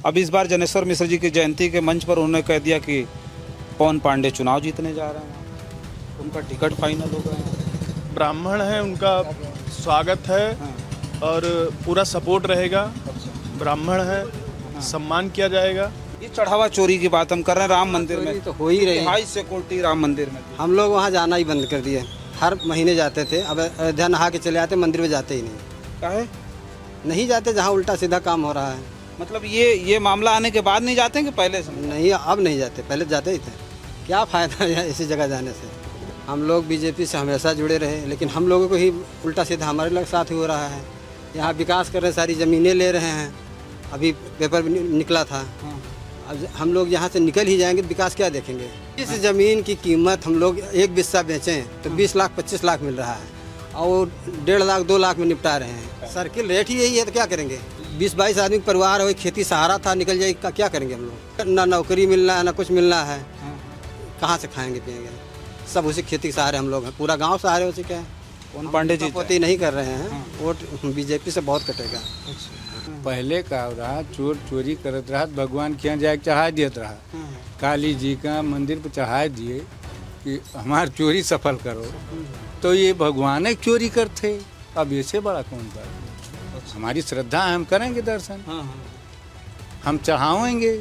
अब इस बार जनेश्वर मिश्र जी की जयंती के मंच पर उन्होंने कह दिया कि पवन पांडे चुनाव जीतने जा रहे हैं, उनका टिकट फाइनल हो गया है। ब्राह्मण है, उनका स्वागत है हाँ। और पूरा सपोर्ट रहेगा। ब्राह्मण है, सम्मान किया जाएगा। ये चढ़ावा चोरी की बात हम कर रहे हैं राम मंदिर में, तो हो ही रही है। 2.5 सिक्योरिटी राम मंदिर में थी। हम लोग वहाँ जाना ही बंद कर दिए। हर महीने जाते थे, अब अयोध्या नहा के चले आते, मंदिर में जाते ही नहीं। काहे? नहीं जाते जहाँ उल्टा सीधा काम हो रहा है। मतलब ये मामला आने के बाद नहीं जाते हैं कि पहले से? नहीं, अब नहीं जाते, पहले जाते ही थे। क्या फ़ायदा है ऐसी जगह जाने से। हम लोग बीजेपी से हमेशा जुड़े रहे, लेकिन हम लोगों को ही उल्टा सीधा हमारे लोग साथ ही हो रहा है। यहाँ विकास कर रहे हैं, सारी ज़मीनें ले रहे हैं। अभी पेपर भी निकला था। अब हम लोग यहाँ से निकल ही जाएंगे, विकास क्या देखेंगे। इस ज़मीन की कीमत हम लोग एक बिस्सा बेचें तो 20 लाख 25 लाख मिल रहा है, और 1.5 लाख 2 लाख में निपटा रहे हैं। सर्किल रेट ही यही है, तो क्या करेंगे। 20-22 आदमी का परिवार हो, खेती सहारा था, निकल जाए, क्या करेंगे हम लोग। ना नौकरी मिलना है, ना कुछ मिलना है, कहाँ से खाएंगे पिएंगे। सब उसी खेती के सहारे हम लोग हैं, पूरा गांव सहारे उसी के हैं। पवन पांडे जी पोती नहीं कर रहे हैं, वोट बीजेपी से बहुत कटेगा। पहले का रहा, चोर चोरी करत रहा, भगवान के यहाँ जाके चढ़ा देत रहा। काली जी का मंदिर पर चढ़ा दिए कि हमार चोरी सफल करो, तो ये भगवान ही चोरी करते। अब इससे बड़ा कौन बात। हमारी श्रद्धा है, हम करेंगे दर्शन, हम चढ़ाएंगे।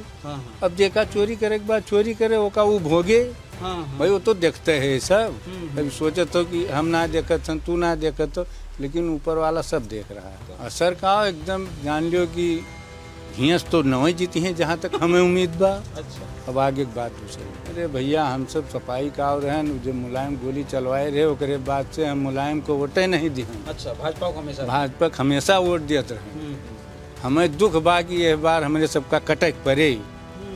अब देखा चोरी करे के बाद चोरी करे, वो का वो भोगे। भाई वो तो देखते है सब। अभी सोचे तो कि हम ना देखत हन, तू ना देखत हो, लेकिन ऊपर वाला सब देख रहा है। असर का एकदम जान लियो कि हियस तो नवई जीती हैं जहाँ तक हमें उम्मीद बा। अच्छा। अब आगे की बात दूसरी। अरे भैया, हम सब सफाई का और हैं, जो मुलायम गोली चलवाए रहे, ओकरे बाद से हम मुलायम को वोटे नहीं दिए। अच्छा, भाजपा को हमेशा वोट देते रहे। हमें दुख बा कि यह बार हमारे सबका कटक पड़े,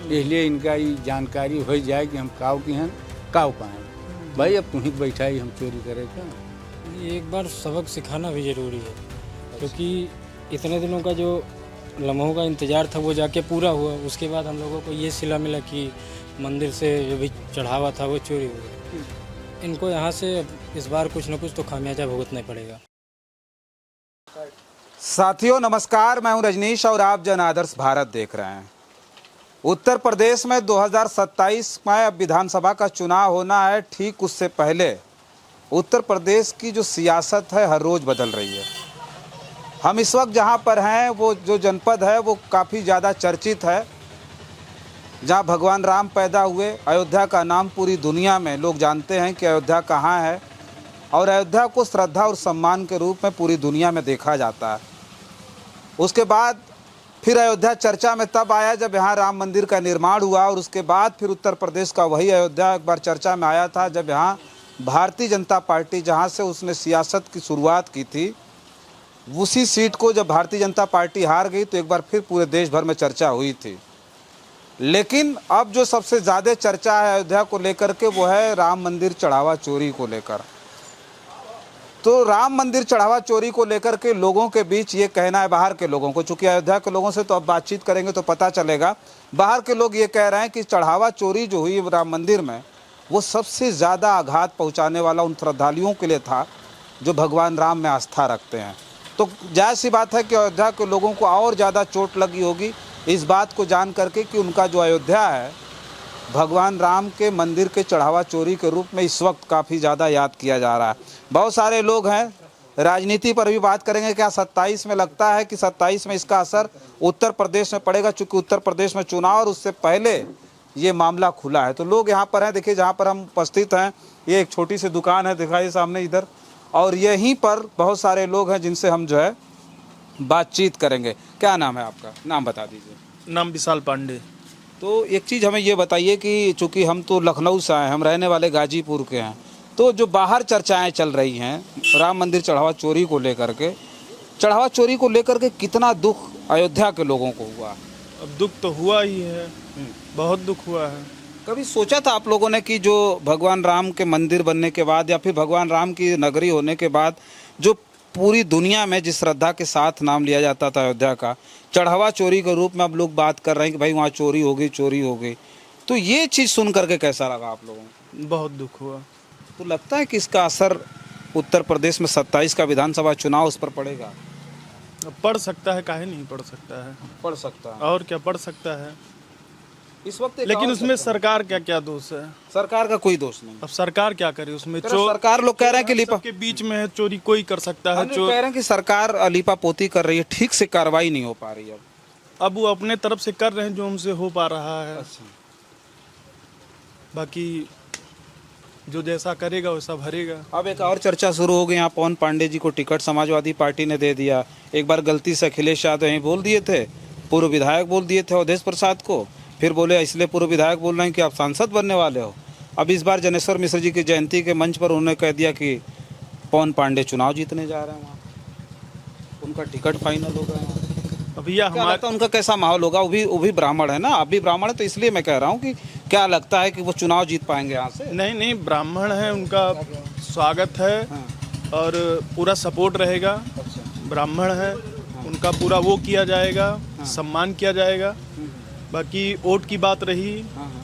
इसलिए इनका ये जानकारी हो जाए कि हम काव की हैं, काव पाएँ। भाई अब तुम्हें बैठा ही हम चोरी करें क्या। एक बार सबक सिखाना भी ज़रूरी है, क्योंकि इतने दिनों का जो लम्हों का इंतज़ार था वो जाके पूरा हुआ। उसके बाद हम लोगों को ये सिला मिला कि मंदिर से जो भी चढ़ावा था वो चोरी हो गया। इनको यहाँ से इस बार कुछ न कुछ तो खामियाजा भुगतना पड़ेगा। साथियों नमस्कार, मैं हूं रजनीश और आप जन आदर्श भारत देख रहे हैं। उत्तर प्रदेश में 2027 में अब विधानसभा का चुनाव होना है। ठीक उससे पहले उत्तर प्रदेश की जो सियासत है हर रोज़ बदल रही है। हम इस वक्त जहां पर हैं, वो जो जनपद है वो काफ़ी ज़्यादा चर्चित है, जहां भगवान राम पैदा हुए। अयोध्या का नाम पूरी दुनिया में लोग जानते हैं कि अयोध्या कहाँ है, और अयोध्या को श्रद्धा और सम्मान के रूप में पूरी दुनिया में देखा जाता है। उसके बाद फिर अयोध्या चर्चा में तब आया जब यहाँ राम मंदिर का निर्माण हुआ, और उसके बाद फिर उत्तर प्रदेश का वही अयोध्या एक बार चर्चा में आया था जब यहाँ भारतीय जनता पार्टी, जहाँ से उसने सियासत की शुरुआत की थी, उसी सीट को जब भारतीय जनता पार्टी हार गई तो एक बार फिर पूरे देश भर में चर्चा हुई थी। लेकिन अब जो सबसे ज़्यादा चर्चा है अयोध्या को लेकर के, वो है राम मंदिर चढ़ावा चोरी को लेकर। तो राम मंदिर चढ़ावा चोरी को लेकर के लोगों के बीच ये कहना है, बाहर के लोगों को, चूँकि अयोध्या के लोगों से तो अब बातचीत करेंगे तो पता चलेगा, बाहर के लोग ये कह रहे हैं कि चढ़ावा चोरी जो हुई राम मंदिर में, वो सबसे ज़्यादा आघात पहुंचाने वाला उन श्रद्धालुओं के लिए था जो भगवान राम में आस्था रखते हैं। तो जाहिर सी बात है कि अयोध्या के लोगों को और ज़्यादा चोट लगी होगी इस बात को जान करके कि उनका जो अयोध्या है भगवान राम के मंदिर के चढ़ावा चोरी के रूप में इस वक्त काफ़ी ज़्यादा याद किया जा रहा है। बहुत सारे लोग हैं, राजनीति पर भी बात करेंगे। क्या 27 में लगता है कि 27 में इसका असर उत्तर प्रदेश में पड़ेगा, चूँकि उत्तर प्रदेश में चुनाव और उससे पहले ये मामला खुला है। तो लोग यहाँ पर हैं, देखिए जहाँ पर हम उपस्थित हैं, ये एक छोटी सी दुकान है, दिखाई सामने इधर, और यहीं पर बहुत सारे लोग हैं जिनसे हम जो है बातचीत करेंगे। क्या नाम है आपका? नाम बता दीजिए। नाम विशाल पांडे। तो एक चीज़ हमें ये बताइए कि चूँकि हम तो लखनऊ से आए, हम रहने वाले गाजीपुर के हैं, तो जो बाहर चर्चाएँ चल रही हैं राम मंदिर चढ़ावा चोरी को लेकर के, चढ़ावा चोरी को लेकर के कितना दुख अयोध्या के लोगों को हुआ? अब दुख तो हुआ ही है, बहुत दुख हुआ है। कभी सोचा था आप लोगों ने कि जो भगवान राम के मंदिर बनने के बाद या फिर भगवान राम की नगरी होने के बाद जो पूरी दुनिया में जिस श्रद्धा के साथ नाम लिया जाता था अयोध्या का, चढ़ावा चोरी के रूप में अब लोग बात कर रहे हैं कि भाई वहाँ चोरी हो गई, चोरी हो गई, तो ये चीज़ सुन करके कैसा लगा आप लोगों को? बहुत दुख हुआ। तो लगता है कि इसका असर उत्तर प्रदेश में 27 का विधानसभा चुनाव उस पर पड़ेगा? अब पढ़ सकता है, काहे नहीं पढ़ सकता है, पढ़ सकता है और क्या पढ़ सकता है। इस वक्त एक लेकिन और उसमें सरकार क्या क्या दोष है? सरकार का कोई दोष नहीं। अब सरकार क्या करे उसमें? सरकार लोग कह रहे हैं कि लिपा के बीच में है, चोरी कोई कर सकता है। हम लोग कह रहे हैं कि सरकार लिपा पोती कर रही है, ठीक से कार्रवाई नहीं हो पा रही है। अब वो अपने तरफ से कर रहे हैं जो हमसे हो पा रहा है। बाकी जो जैसा करेगा वैसा भरेगा। अब एक और चर्चा शुरू हो गई। यहाँ पवन पांडे जी को टिकट समाजवादी पार्टी ने दे दिया। एक बार गलती से अखिलेश यादव यहीं बोल दिए थे, पूर्व विधायक बोल दिए थे अवधेश प्रसाद को, फिर बोले इसलिए पूर्व विधायक बोल रहे हैं कि आप सांसद बनने वाले हो। अब इस बार जनेश्वर मिश्र जी की जयंती के मंच पर उन्होंने कह दिया कि पवन पांडे चुनाव जीतने जा रहे हैं, वहाँ उनका टिकट फाइनल हो गया। अब भैया क्या लगता है उनका कैसा माहौल होगा? वो भी ब्राह्मण है ना, आप भी ब्राह्मण है, तो इसलिए मैं कह रहा हूँ कि क्या लगता है कि वो चुनाव जीत पाएंगे यहाँ से? नहीं, ब्राह्मण है, उनका स्वागत है और पूरा सपोर्ट रहेगा। ब्राह्मण है, उनका पूरा वो किया जाएगा, सम्मान किया जाएगा। बाकी वोट की बात रही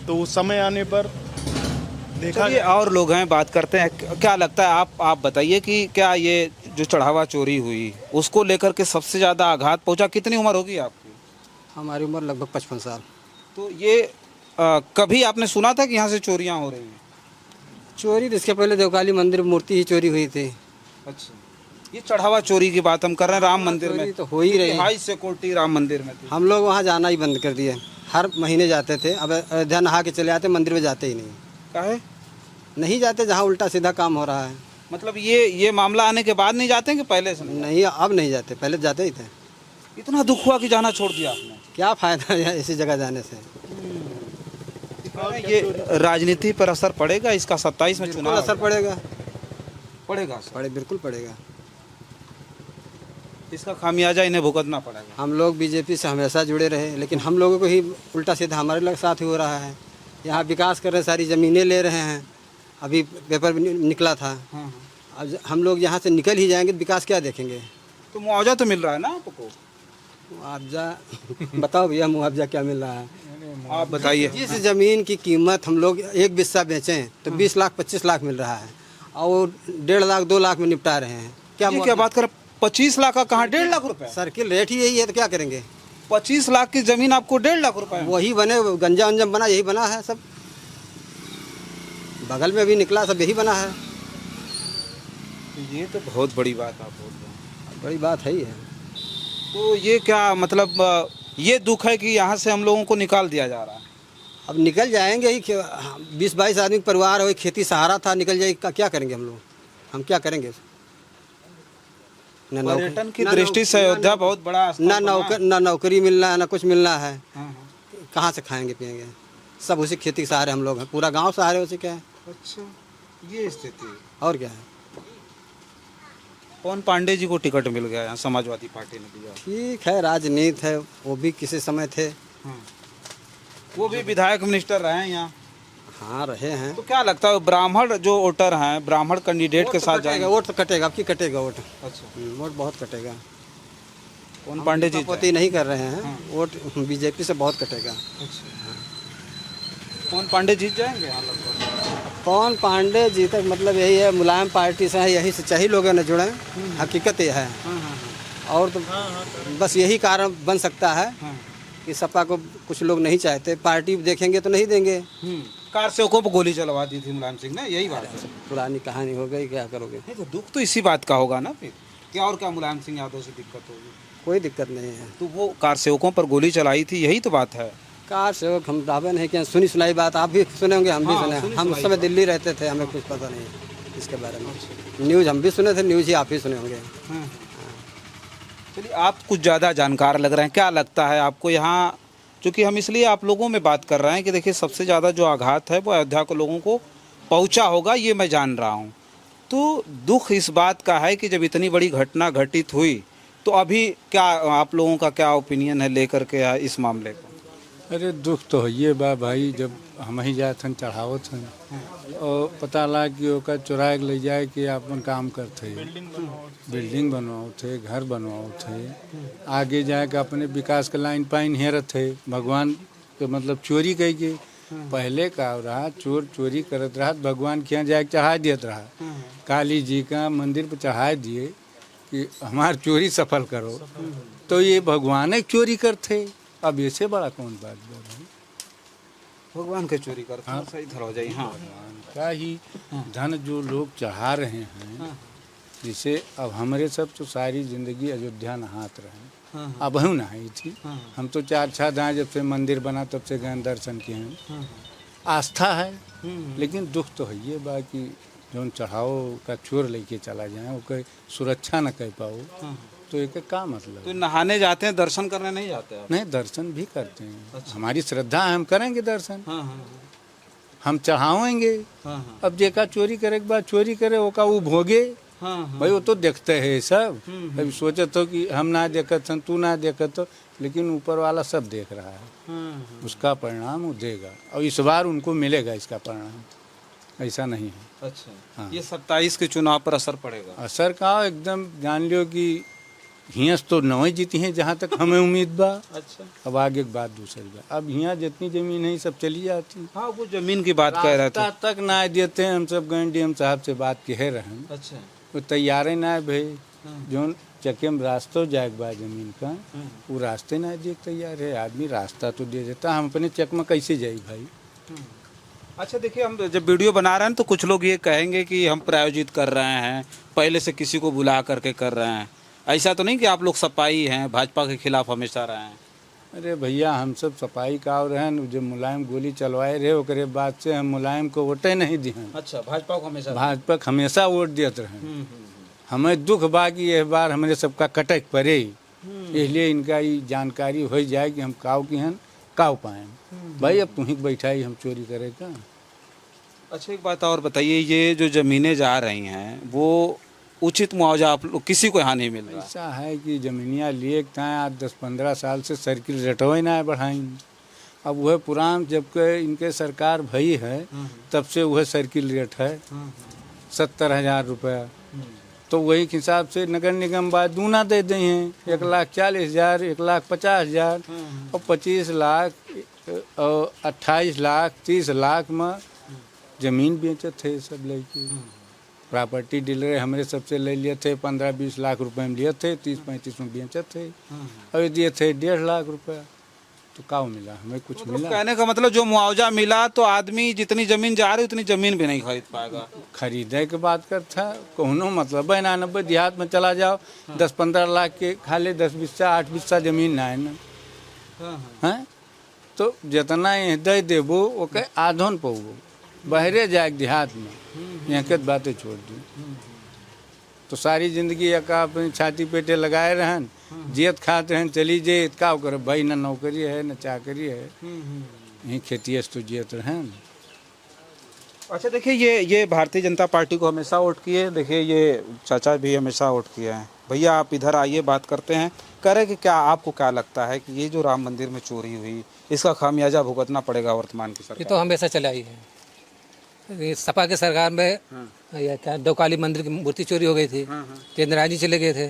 तो उस समय आने पर देखा। चलिए और लोग हैं, बात करते हैं। क्या लगता है आप बताइए कि क्या ये जो चढ़ावा चोरी हुई उसको लेकर के सबसे ज़्यादा आघात पहुंचा? कितनी उम्र होगी आपकी? हमारी उम्र लगभग 55 साल। तो ये कभी आपने सुना था कि यहाँ से चोरियाँ हो रही हैं? चोरी तो इसके पहले देवकाली मंदिर मूर्ति ही चोरी हुई थी। अच्छा, ये चढ़ावा चोरी की बात हम कर रहे हैं। राम मंदिर में चोरी तो हो ही रही है। 2.5 सिक्योरिटी राम मंदिर में थी। हम लोग वहाँ जाना ही बंद कर दिए। हर महीने जाते थे, अब अयोध्या नहा के चले आते, मंदिर में जाते ही नहीं। काहे? नहीं जाते जहाँ उल्टा सीधा काम हो रहा है। मतलब ये मामला आने के बाद नहीं जाते हैं कि पहले से नहीं? नहीं, अब नहीं जाते, पहले जाते ही थे। इतना दुख हुआ कि जाना छोड़ दिया आपने? क्या फायदा है ऐसी जगह जाने से? ये राजनीति पर असर पड़ेगा इसका? 27 में बिल्कुल चुनाव असर पड़ेगा। पड़ेगा असर। बिल्कुल पड़ेगा। इसका खामियाजा इन्हें भुगतना पड़ेगा। हम लोग बीजेपी से हमेशा जुड़े रहे, लेकिन हम लोगों को ही उल्टा सीधा हमारे साथ ही हो रहा है। यहाँ विकास कर रहे हैं, सारी ज़मीनें ले रहे हैं। अभी पेपर भी निकला था। अब हम लोग यहाँ से निकल ही जाएंगे, विकास क्या देखेंगे? तो मुआवजा तो मिल रहा है ना आपको? मुआवजा बताओ भैया, मुआवजा क्या मिल रहा है? आप बताइए। जिस ज़मीन की कीमत हम लोग एक बिस्सा बेचें तो 20 लाख 25 लाख मिल रहा है, और 1.5 लाख 2 लाख में निपटा रहे हैं। क्या बात कर? 25 लाख का कहाँ 1.5 लाख रुपए? सर्किल रेट ही यही है, तो क्या करेंगे? 25 लाख की जमीन आपको 1.5 लाख रुपए? वही बने, गंजा वंजम बना, यही बना है सब। बगल में भी निकला, सब यही बना है। ये तो बहुत बड़ी बात आप बोल रहे हैं। बड़ी बात है ही है। तो ये क्या मतलब ये दुख है कि यहाँ से हम लोगों को निकाल दिया जा रहा है? अब निकल जाएंगे ही। 20-22 आदमी का परिवार हो, खेती सहारा था, निकल जाएगी। क्या करेंगे हम लोग? हम क्या करेंगे? पर्यटन की दृष्टि से अयोध्या बहुत बड़ा ना नौकरी मिलना है, ना कुछ मिलना है। कहाँ से खाएंगे पिएंगे? सब उसी खेती के सहारे हम लोग हैं। पूरा गांव सहारे उसी क्या है। अच्छा, ये स्थिति है। और क्या है? पवन पांडे जी को टिकट मिल गया यहाँ, समाजवादी पार्टी ने दिया। ठीक है, राजनीति है, वो भी किसी समय थे। वो भी विधायक मिनिस्टर रहे हैं यहाँ। हाँ, रहे हैं। तो क्या लगता है ब्राह्मण जो वोटर हैं, ब्राह्मण कैंडिडेट के साथ जाएंगे? वोट तो कटेगा, अब की कटेगा वोट। अच्छा, वोट बहुत कटेगा। पवन पांडे जी पोती नहीं कर रहे हैं, वोट बीजेपी से बहुत कटेगा। पवन पांडे जीत जाएंगे यहाँ लगभग? पवन पांडे जी तक मतलब यही है, मुलायम पार्टी से है, यही से चाहिए लोगों ने जुड़े। हकीकत ये है। और तो बस यही कारण बन सकता है कि सपा को कुछ लोग नहीं चाहते। पार्टी देखेंगे तो नहीं देंगे। कार सेवकों पर गोली चलवा दी थी मुलायम सिंह ने, यही बात है। पुरानी कहानी हो गई, क्या करोगे? नहीं तो दुख तो इसी बात का होगा ना फिर। क्या और क्या मुलायम सिंह यादव से दिक्कत होगी? कोई दिक्कत नहीं है। तो वो कार सेवकों पर गोली चलाई थी, यही तो बात है। कार सेवक हम दावे नहीं किया, सुनी सुनाई बात आप भी सुने होंगे, हम भी सुने। हम उस समय दिल्ली रहते थे, हमें कुछ पता नहीं इसके बारे में। न्यूज़ हम भी सुने थे, न्यूज़ ही आप ही सुने होंगे। चलिए, आप कुछ ज़्यादा जानकार लग रहे हैं। क्या लगता है आपको यहाँ? क्योंकि हम इसलिए आप लोगों में बात कर रहे हैं कि देखिए सबसे ज़्यादा जो आघात है वो अयोध्या के लोगों को पहुँचा होगा, ये मैं जान रहा हूँ। तो दुख इस बात का है कि जब इतनी बड़ी घटना घटित हुई तो अभी क्या आप लोगों का क्या ओपिनियन है लेकर के इस मामले को? अरे दुख तो ये बा भाई, जब हम ही जात हन चढ़ावत हन और पता लगा कि ओका चुराए ले जाए कि अपन काम करते, बिल्डिंग बनवाओ थे, घर बनवाओ थे, आगे जाए के अपने विकास के लाइन पाइन हेरत थे। भगवान के मतलब चोरी कही के पहले का रहा, चोर चोरी करत रहा, भगवान के यहाँ जाके चढ़ा दियत रहा। काली जी का मंदिर पर चढ़ा दिए कि हमार चोरी सफल करो, तो ये भगवान एक चोरी करते। अब इससे बड़ा कौन बात है? भगवान के चोरी करते हैं, सही धरो जाइए। हाँ, भगवान का ही धन जो लोग चढ़ा रहे हैं, जैसे अब हमारे सब तो सारी जिंदगी अयोध्या नहात रहे, अब हूँ नहाई थी। हम तो 4-6 दाएँ जब से मंदिर बना तब से गए दर्शन किए हैं। आस्था है, लेकिन दुख तो है ये बाकी जौन चढ़ाओ का चोर लेके चला जाए, वो कोई सुरक्षा न कर पाओ, तो एक का मतलब? तो नहाने जाते हैं, दर्शन करने नहीं जाते आप? नहीं, दर्शन भी करते हैं। हमारी श्रद्धा है, हम करेंगे दर्शन, हाँ हाँ हम चढ़ावेंगे। हाँ अब जेका चोरी करे के बाद चोरी करे, वो का वो भोगे। हाँ भाई वो तो देखते हैं सब। अभी सोचत हो कि हम ना देखत हन, तू ना देखत हो, लेकिन ऊपर वाला सब देख रहा है। उसका परिणाम वो देगा, और इस बार उनको मिलेगा इसका परिणाम, ऐसा नहीं है। अच्छा, हाँ। ये 27 के चुनाव पर असर पड़ेगा? असर का एकदम जान लियो कि हियाँ तो नवे जीती हैं जहाँ तक हमें उम्मीद बा। अच्छा, अब आगे की बात दूसरी बा, अब यहाँ जितनी जमीन है सब चली जाती। हाँ, वो जमीन की बात कह रहे थे। रास्ता तक ना देते हैं, हम सब गए डीएम साहब से बात कह रहे हैं, अच्छा, वो तैयार ना है भाई। जो चके में रास्ता जाए बा जमीन का, वो रास्ते ना दे तैयार है। आदमी रास्ता तो दे देता, हम अपने चक में कैसे जाए भाई? अच्छा, देखिए, हम जब वीडियो बना रहे हैं तो कुछ लोग ये कहेंगे कि हम प्रायोजित कर रहे हैं, पहले से किसी को बुला करके कर रहे हैं। ऐसा तो नहीं कि आप लोग सपाई हैं, भाजपा के खिलाफ हमेशा रहे हैं? अरे भैया, हम सब सफाई का और हैं, जो मुलायम गोली चलवाए रहे ओकरे बाद से हम मुलायम को वोटे नहीं दिए। अच्छा, भाजपा को हमेशा? भाजपा को हमेशा वोट देते रहे। हमें दुख बा कि यह बार हमारे सबका कटक पड़े, इसलिए इनका ये जानकारी हो जाए कि हम काव की हैं, काव पाए। भाई अब तुम्हें बैठाई हम चोरी करेगा। अच्छा, एक बात और बताइए, ये जो जमीनें जा रही हैं वो उचित मुआवजा आप लोग किसी को यहाँ नहीं मिल रहा? ऐसा है कि जमीनियाँ लिए आज 10-15 साल से सर्किल रेटवे ना बढ़ाई। अब वह पुरान जबकि इनके सरकार भई है तब से वह सर्किल रेट है 70,000 रुपया। तो वही हिसाब से नगर निगम बाद दूना दे दी हैं, 1,40,000, 1,50,000 और 25 लाख और 28 लाख 30 लाख में जमीन बेचत थे सब लेके। प्रॉपर्टी डीलर हमारे सबसे ले लिए थे 15-20 लाख रुपए में लिए थे, 30-35 में बेचत थे, और दिए थे 1.5 लाख रुपया। तो क्या मिला हमें? कुछ मिला? कहने का मतलब जो मुआवजा मिला तो आदमी जितनी जमीन जा रही उतनी जमीन भी नहीं खरीद पाएगा। खरीदे के बात करता कोनो मतलब है ना। 90 देहात में चला जाओ, 10-15 लाख के खाली 10 बिस्सा 8 बिस्सा जमीन ना है ना, हैं? तो जितना ये दे देबो ओके आधोन पवो, बहरे जाए देहात में, यहाँ के बातें छोड़ दी। तो सारी जिंदगी एक अपनी छाती पेटे लगाए रहन, जियत खाते रहन, चली जे का कर भाई, ना नौकरी है ना चाकरी है, यही खेती तो जियत रहन। अच्छा, देखिए, ये भारतीय जनता पार्टी को हमेशा वोट किए। देखिए, ये चाचा भी हमेशा वोट किए हैं। भैया, आप इधर आइए, बात करते हैं। कह रहे कि क्या आपको क्या लगता है कि ये जो राम मंदिर में चोरी हुई, इसका खामियाजा भुगतना पड़ेगा वर्तमान की सरकार? ये तो हमेशा चला ही है। ये सपा के सरकार में या क्या डोकाली मंदिर की मूर्ति चोरी हो गई थी, तेंद्राज जी चले गए थे,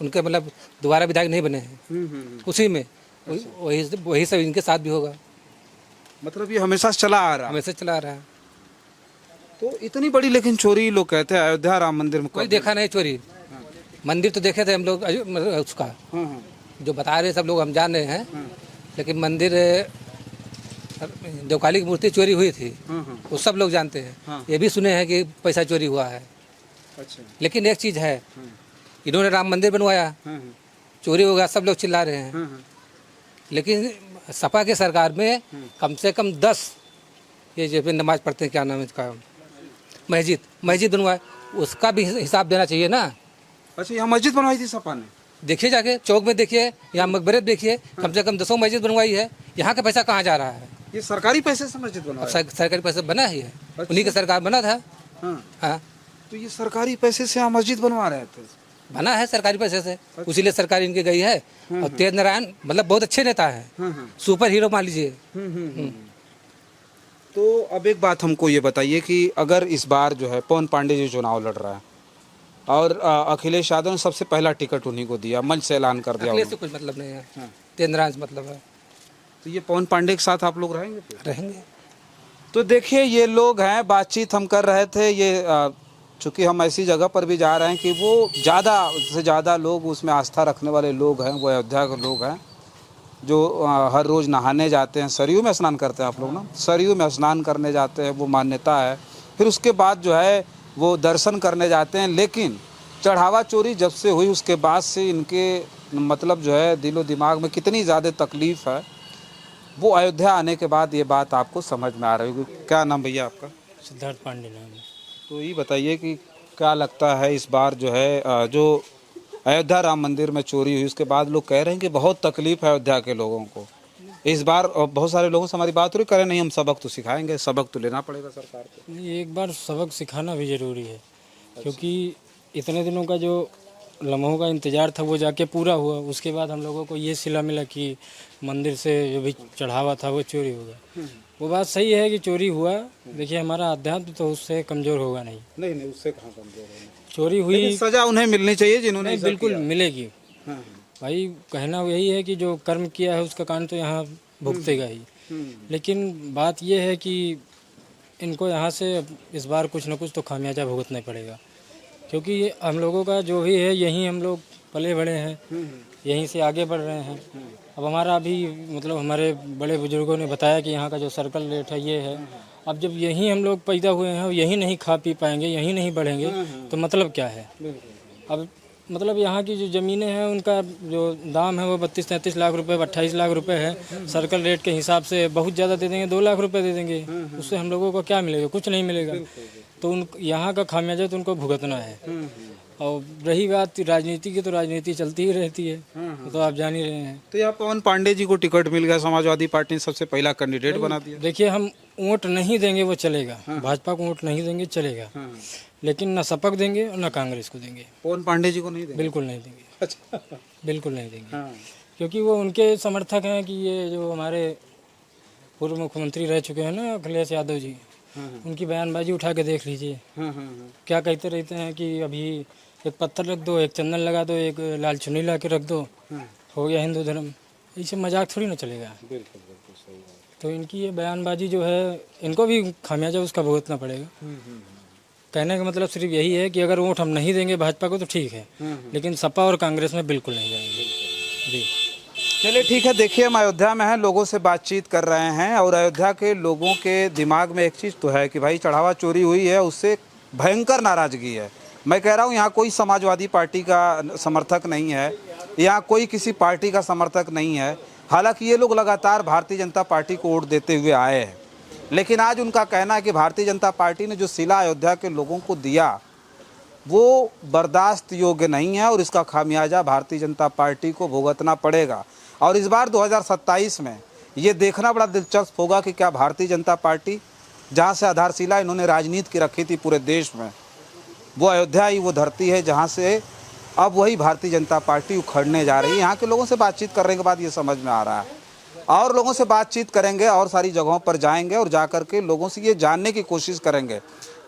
उनके मतलब दोबारा विधायक नहीं बने हैं, उसी में वही सब इनके साथ भी होगा। मतलब ये हमेशा चला आ रहा है? हमेशा चला रहा है। तो इतनी बड़ी लेकिन चोरी लोग कहते हैं अयोध्या राम मंदिर में कोई देखा नहीं चोरी। मंदिर तो देखे थे हम लोग, मतलब उसका जो बता रहे सब लोग हम जान रहे हैं, लेकिन मंदिर देवकाली की मूर्ति चोरी हुई थी वो सब लोग जानते हैं। ये भी सुने हैं कि पैसा चोरी हुआ है। अच्छा, लेकिन एक चीज़ है, इन्होंने राम मंदिर बनवाया, चोरी हो गया, सब लोग चिल्ला रहे हैं। लेकिन सपा के सरकार में कम से कम 10 ये जो नमाज पढ़ते हैं, क्या नाम है इसका, मस्जिद बनवाए, उसका भी हिसाब देना चाहिए ना। अच्छा, यहाँ मस्जिद बनवाई थी सपा ने? देखिए जाके चौक में देखिए, यहाँ मकबरे देखिए, कम से कम 10 मस्जिद बनवाई है। यहाँ का पैसा कहाँ जा रहा है? ये सरकारी पैसे से मस्जिद बनवाई? सरकारी पैसा बना ही है, उन्हीं का सरकार बना था। हाँ, तो ये सरकारी पैसे से यहाँ मस्जिद बनवा रहे थे? बना है सरकारी पैसे से, उसीलिए सरकार इनके गई है। और तेज नारायण मतलब बहुत अच्छे नेता है, सुपर हीरो मान लीजिए। तो अब एक बात हमको ये बताइए कि अगर इस बार जो है पवन पांडे जी चुनाव लड़ रहा है और अखिलेश यादव ने सबसे पहला टिकट उन्हीं को दिया, मंच से ऐलान कर दिया, अखिलेश से कुछ मतलब नहीं है, तेज नारायण से मतलब है। तो ये पवन पांडे के साथ आप लोग रहेंगे? रहेंगे। तो देखिए, ये लोग हैं, बातचीत हम कर रहे थे। ये चूँकि हम ऐसी जगह पर भी जा रहे हैं कि वो ज़्यादा से ज़्यादा लोग उसमें आस्था रखने वाले लोग हैं, वो अयोध्या के लोग हैं जो हर रोज़ नहाने जाते हैं। सरयू में स्नान करते हैं आप लोग ना, सरयू में स्नान करने जाते हैं, वो मान्यता है। फिर उसके बाद जो है वो दर्शन करने जाते हैं। लेकिन चढ़ावा चोरी जब से हुई उसके बाद से इनके मतलब जो है दिलो दिमाग में कितनी ज़्यादा तकलीफ़ है, वो अयोध्या आने के बाद ये बात आपको समझ में आ रही होगी। क्या नाम भैया आपका? सिद्धार्थ पांडे नाम है। तो ये बताइए कि क्या लगता है इस बार जो है जो अयोध्या राम मंदिर में चोरी हुई उसके बाद लोग कह रहे हैं कि बहुत तकलीफ है अयोध्या के लोगों को इस बार, और बहुत सारे लोगों से हमारी बात हो रही, करें नहीं हम सबक तो सिखाएंगे, सबक तो लेना पड़ेगा सरकार को। नहीं, एक बार सबक सिखाना भी ज़रूरी है, क्योंकि इतने दिनों का जो लम्हों का इंतज़ार था वो जाके पूरा हुआ। उसके बाद हम लोगों को ये सिला मिला कि मंदिर से जो भी चढ़ावा था वो चोरी हो गया। वो बात सही है कि चोरी हुआ। देखिए हमारा अध्यात्म तो उससे कमज़ोर होगा नहीं। नहीं उससे कहाँ कमजोर है, चोरी हुई, सजा उन्हें मिलनी चाहिए जिन्होंने नहीं ऐसा बिल्कुल किया। मिलेगी। भाई कहना यही है कि जो कर्म किया है उसका कान तो यहाँ भुगतेगा ही। लेकिन बात यह है कि इनको यहाँ से इस बार कुछ न कुछ तो खामियाजा भुगतना पड़ेगा, क्योंकि ये हम लोगों का जो भी है यहीं हम लोग पले बड़े हैं, यहीं से आगे बढ़ रहे हैं। अब हमारा अभी मतलब हमारे बड़े बुजुर्गों ने बताया कि यहाँ का जो सर्कल रेट है ये है। अब जब यहीं हम लोग पैदा हुए हैं और यहीं नहीं खा पी पाएंगे, यहीं नहीं बढ़ेंगे, तो मतलब क्या है। अब मतलब यहाँ की जो ज़मीनें हैं उनका जो दाम है वो 32-33 लाख रुपए, 28 लाख रुपए है। सर्कल रेट के हिसाब से बहुत ज़्यादा दे देंगे, 2 लाख रुपए दे देंगे, उससे हम लोगों को क्या मिलेगा? कुछ नहीं मिलेगा। तो उन यहाँ का खामियाजा तो उनको भुगतना है। और रही बात राजनीति की, तो राजनीति चलती ही रहती है, तो आप जान ही रहे हैं। तो यहाँ पवन पांडे जी को टिकट मिल गया, समाजवादी पार्टी ने सबसे पहला कैंडिडेट बना दिया। देखिए हम वोट नहीं देंगे वो चलेगा, भाजपा को वोट नहीं देंगे चलेगा, लेकिन न सपक देंगे और न कांग्रेस को देंगे। पवन पांडे जी को नहीं देंगे? बिल्कुल नहीं देंगे। अच्छा, बिल्कुल नहीं देंगे, क्योंकि वो उनके समर्थक हैं कि ये जो हमारे पूर्व मुख्यमंत्री रह चुके हैं ना अखिलेश यादव जी, उनकी बयानबाजी उठा के देख लीजिए। क्या कहते रहते हैं कि अभी एक पत्थर रख दो, एक चंदन लगा दो, एक लाल चुन्नी ला के रख दो, हो गया हिंदू धर्म। इससे मजाक थोड़ी ना चलेगा। बिल्कुल बिल्कुल सही बात। तो इनकी ये बयानबाजी जो है इनको भी खामियाजा उसका भुगतना पड़ेगा। कहने का मतलब सिर्फ यही है कि अगर वोट हम नहीं देंगे भाजपा को तो ठीक है, लेकिन सपा और कांग्रेस में बिल्कुल नहीं जाएंगे जी। चलिए ठीक है, देखिए हम अयोध्या में हैं, लोगों से बातचीत कर रहे हैं और अयोध्या के लोगों के दिमाग में एक चीज़ तो है कि भाई चढ़ावा चोरी हुई है, उससे भयंकर नाराज़गी है। मैं कह रहा हूँ यहाँ कोई समाजवादी पार्टी का समर्थक नहीं है, यहाँ कोई किसी पार्टी का समर्थक नहीं है। हालांकि ये लोग लगातार भारतीय जनता पार्टी को वोट देते हुए आए हैं, लेकिन आज उनका कहना है कि भारतीय जनता पार्टी ने जो सिला अयोध्या के लोगों को दिया वो बर्दाश्त योग्य नहीं है और इसका खामियाजा भारतीय जनता पार्टी को भुगतना पड़ेगा। और इस बार 2027 में ये देखना बड़ा दिलचस्प होगा कि क्या भारतीय जनता पार्टी जहाँ से आधारशिला इन्होंने राजनीति की रखी थी पूरे देश में, वो अयोध्या ही वो धरती है जहाँ से अब वही भारतीय जनता पार्टी उखड़ने जा रही है। यहाँ के लोगों से बातचीत करने के बाद ये समझ में आ रहा है, और लोगों से बातचीत करेंगे और सारी जगहों पर जाएंगे और जाकर के लोगों से ये जानने की कोशिश करेंगे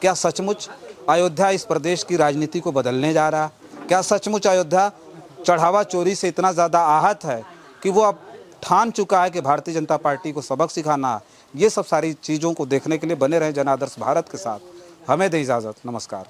क्या सचमुच अयोध्या इस प्रदेश की राजनीति को बदलने जा रहा है, क्या सचमुच अयोध्या चढ़ावा चोरी से इतना ज़्यादा आहत है कि वो अब ठान चुका है कि भारतीय जनता पार्टी को सबक सिखाना है। ये सब सारी चीज़ों को देखने के लिए बने रहें जन आदर्श भारत के साथ। हमें दें इजाज़त, नमस्कार।